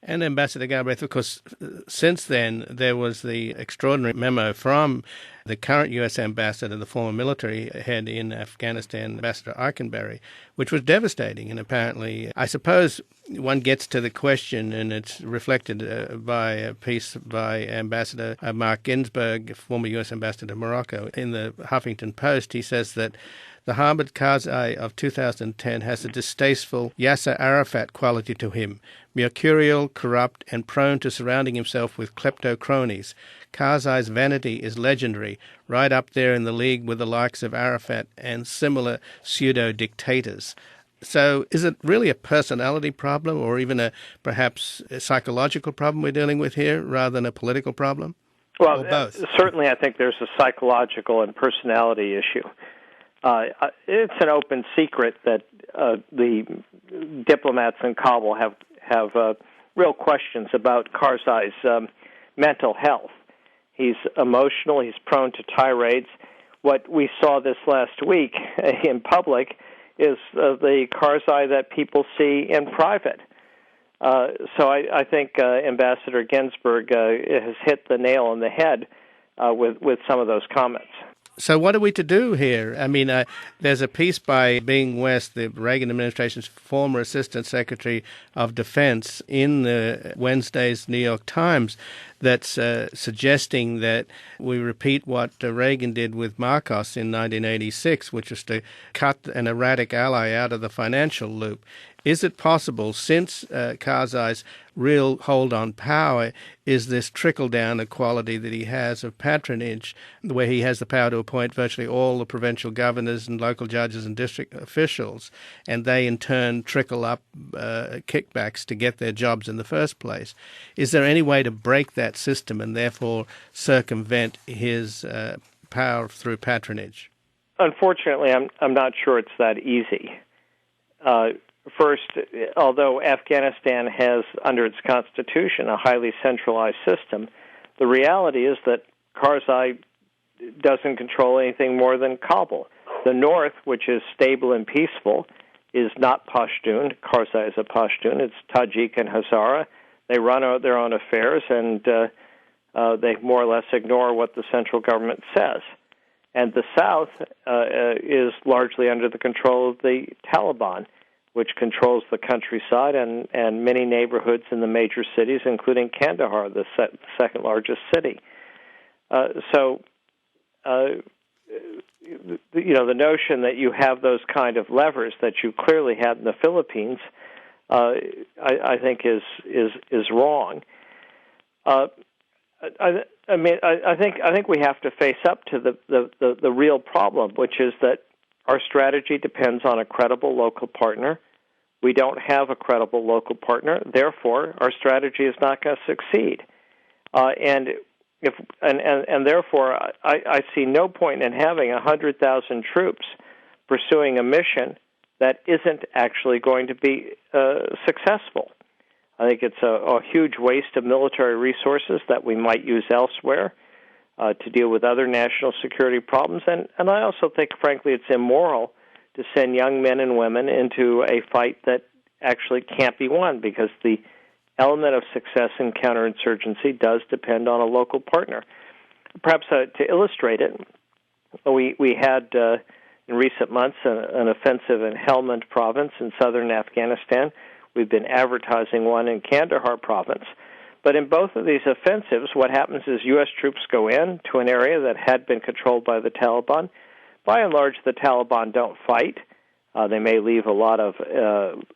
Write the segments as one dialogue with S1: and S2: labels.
S1: And Ambassador Galbraith, of course, since then, there was the extraordinary memo from the current U.S. ambassador, the former military head in Afghanistan, Ambassador Eikenberry, which was devastating. And apparently, I suppose one gets to the question, and it's reflected by a piece by Ambassador Mark Ginsburg, former U.S. ambassador to Morocco, in the Huffington Post. He says that the Hamid Karzai of 2010 has a distasteful Yasser Arafat quality to him, mercurial, corrupt, and prone to surrounding himself with klepto-cronies. Karzai's vanity is legendary, right up there in the league with the likes of Arafat and similar pseudo-dictators. So is it really a personality problem or even perhaps a psychological problem we're dealing with here rather than a political problem?
S2: Well,
S1: or both?
S2: Certainly I think there's a psychological and personality issue. It's an open secret that the diplomats in Kabul have real questions about Karzai's mental health. He's emotional. He's prone to tirades. What we saw this last week in public is the Karzai that people see in private. So I think Ambassador Ginsburg has hit the nail on the head with some of those comments.
S1: So what are we to do here? I mean, there's a piece by Bing West, the Reagan administration's former Assistant Secretary of Defense, in the Wednesday's New York Times that's suggesting that we repeat what Reagan did with Marcos in 1986, which was to cut an erratic ally out of the financial loop. Is it possible, since Karzai's real hold on power is this trickle-down equality that he has of patronage, where he has the power to appoint virtually all the provincial governors and local judges and district officials, and they in turn trickle up kickbacks to get their jobs in the first place? Is there any way to break that system and therefore circumvent his power through patronage?
S2: Unfortunately, I'm not sure it's that easy. First, although Afghanistan has, under its constitution, a highly centralized system, the reality is that Karzai doesn't control anything more than Kabul. The north, which is stable and peaceful, is not Pashtun. Karzai is a Pashtun. It's Tajik and Hazara. They run their own affairs, and they more or less ignore what the central government says. And the south is largely under the control of the Taliban, which controls the countryside and many neighborhoods in the major cities, including Kandahar, the second largest city. So, the notion that you have those kind of levers that you clearly had in the Philippines, I think is wrong. I think we have to face up to the real problem, which is that our strategy depends on a credible local partner. We don't have a credible local partner. Therefore, our strategy is not going to succeed. And therefore, I see no point in having 100,000 troops pursuing a mission that isn't actually going to be successful. I think it's a huge waste of military resources that we might use elsewhere to deal with other national security problems. And I also think, frankly, it's immoral to send young men and women into a fight that actually can't be won, because the element of success in counterinsurgency does depend on a local partner. Perhaps to illustrate it, we had in recent months an offensive in Helmand province in southern Afghanistan. We've been advertising one in Kandahar province. But in both of these offensives, what happens is U.S. troops go in to an area that had been controlled by the Taliban. By and large, the Taliban don't fight. They may leave a lot of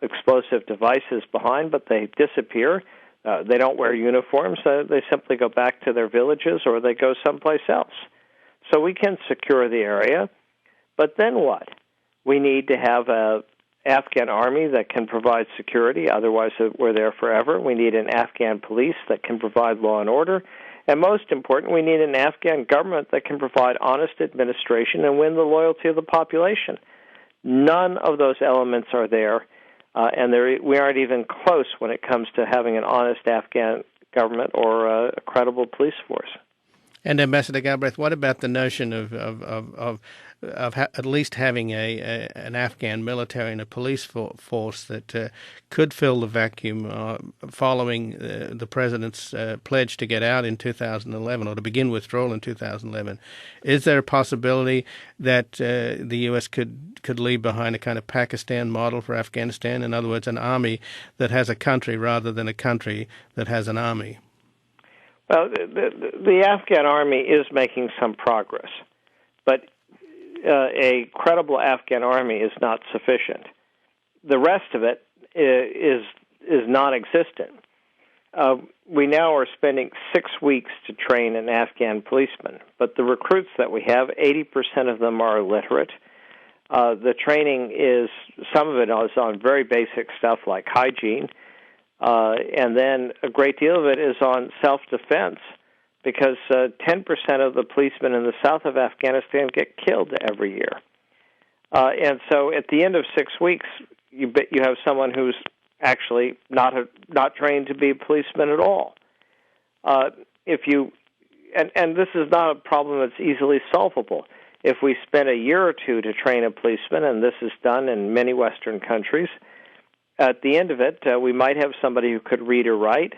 S2: explosive devices behind, but they disappear. They don't wear uniforms. They simply go back to their villages or they go someplace else. So we can secure the area. But then what? We need to have an Afghan army that can provide security. Otherwise, we're there forever. We need an Afghan police that can provide law and order. And most important, we need an Afghan government that can provide honest administration and win the loyalty of the population. None of those elements are there, and we aren't even close when it comes to having an honest Afghan government or a credible police force.
S1: And Ambassador Galbraith, what about the notion of at least having an Afghan military and a police force that could fill the vacuum following the president's pledge to get out in 2011 or to begin withdrawal in 2011? Is there a possibility that the U.S. could leave behind a kind of Pakistan model for Afghanistan? In other words, an army that has a country rather than a country that has an army?
S2: Well, the Afghan army is making some progress, but a credible Afghan army is not sufficient. The rest of it is non-existent. We now are spending 6 weeks to train an Afghan policeman, but the recruits that we have, 80% of them are illiterate. The training some of it is on very basic stuff like hygiene, and then a great deal of it is on self-defense, because 10% of the policemen in the south of Afghanistan get killed every year. And so at the end of 6 weeks, you have someone who's actually not trained to be a policeman at all. And this is not a problem that's easily solvable. If we spend a year or two to train a policeman, and this is done in many Western countries, at the end of it, we might have somebody who could read or write.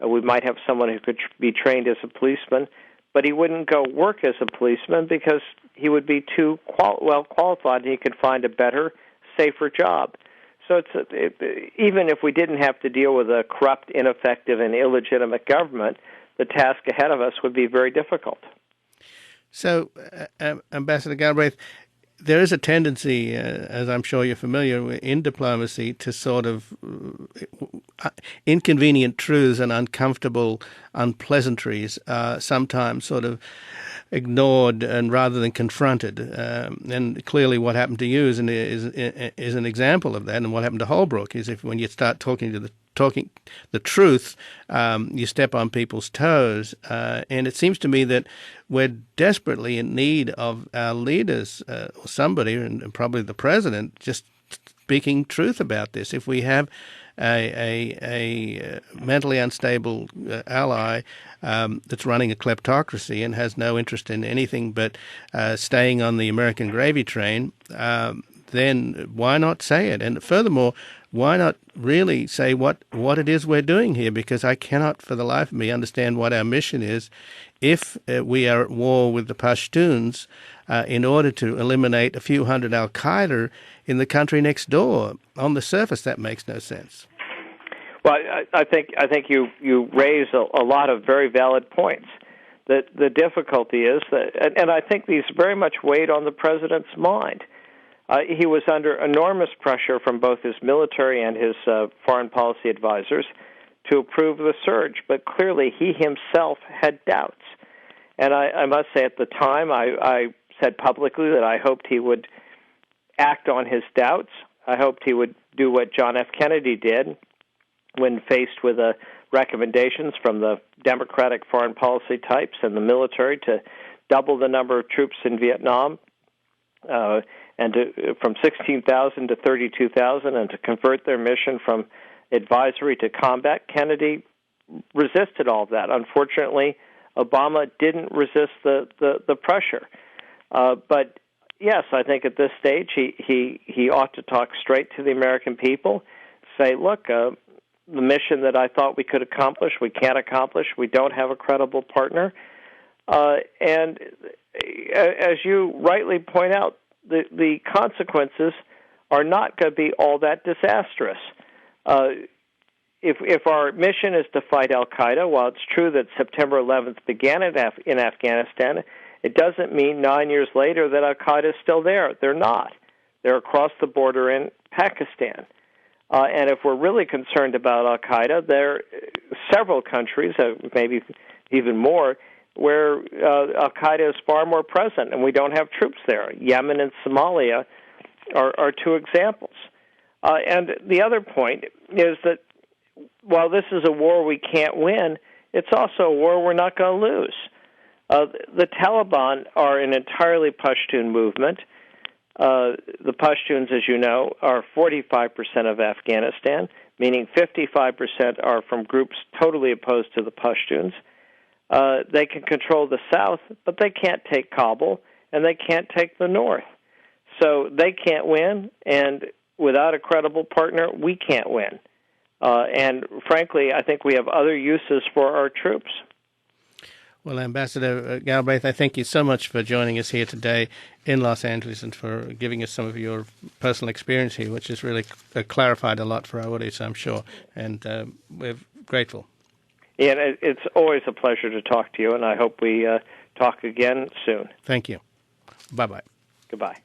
S2: We might have someone who could be trained as a policeman, but he wouldn't go work as a policeman because he would be too well qualified and he could find a better, safer job. So even if we didn't have to deal with a corrupt, ineffective, and illegitimate government, the task ahead of us would be very difficult.
S1: So, Ambassador Galbraith, there is a tendency, as I'm sure you're familiar, in diplomacy to sort of inconvenient truths and uncomfortable unpleasantries are sometimes sort of ignored and rather than confronted. And clearly what happened to you is an example of that. And what happened to Holbrooke is when you start talking the truth, you step on people's toes. And it seems to me that we're desperately in need of our leaders, or somebody, and probably the president, just speaking truth about this. If we have a mentally unstable ally that's running a kleptocracy and has no interest in anything but staying on the American gravy train, then why not say it? And furthermore, why not really say what it is we're doing here? Because I cannot for the life of me understand what our mission is if we are at war with the Pashtuns in order to eliminate a few hundred al-Qaeda in the country next door. On the surface, that makes no sense.
S2: Well, I think you raise a lot of very valid points. The difficulty is that, and I think these very much weighed on the president's mind. He was under enormous pressure from both his military and his foreign policy advisors to approve the surge, but clearly he himself had doubts. And I must say at the time, I said publicly that I hoped he would act on his doubts. I hoped he would do what John F. Kennedy did when faced with recommendations from the Democratic foreign policy types and the military to double the number of troops in Vietnam, and from 16,000 to 32,000, and to convert their mission from advisory to combat. Kennedy resisted all of that. Unfortunately, Obama didn't resist the pressure. But yes, I think at this stage he ought to talk straight to the American people, say, look, the mission that I thought we could accomplish, we can't accomplish. We don't have a credible partner. And as you rightly point out, the consequences are not going to be all that disastrous. If our mission is to fight al-Qaeda, while it's true that September 11th began in Afghanistan, it doesn't mean 9 years later that al-Qaeda is still there. They're not. They're across the border in Pakistan. And if we're really concerned about al-Qaeda, there are several countries, maybe even more, where al-Qaeda is far more present, and we don't have troops there. Yemen and Somalia are two examples. And the other point is that while this is a war we can't win, it's also a war we're not going to lose. The Taliban are an entirely Pashtun movement. The Pashtuns, as you know, are 45% of Afghanistan, meaning 55% are from groups totally opposed to the Pashtuns. They can control the south, but they can't take Kabul, and they can't take the north. So they can't win, and without a credible partner, we can't win. And frankly, I think we have other uses for our troops.
S1: Well, Ambassador Galbraith, I thank you so much for joining us here today in Los Angeles and for giving us some of your personal experience here, which has really clarified a lot for our audience, I'm sure, and we're grateful.
S2: And it's always a pleasure to talk to you, and I hope we talk again soon.
S1: Thank you. Bye-bye.
S2: Goodbye.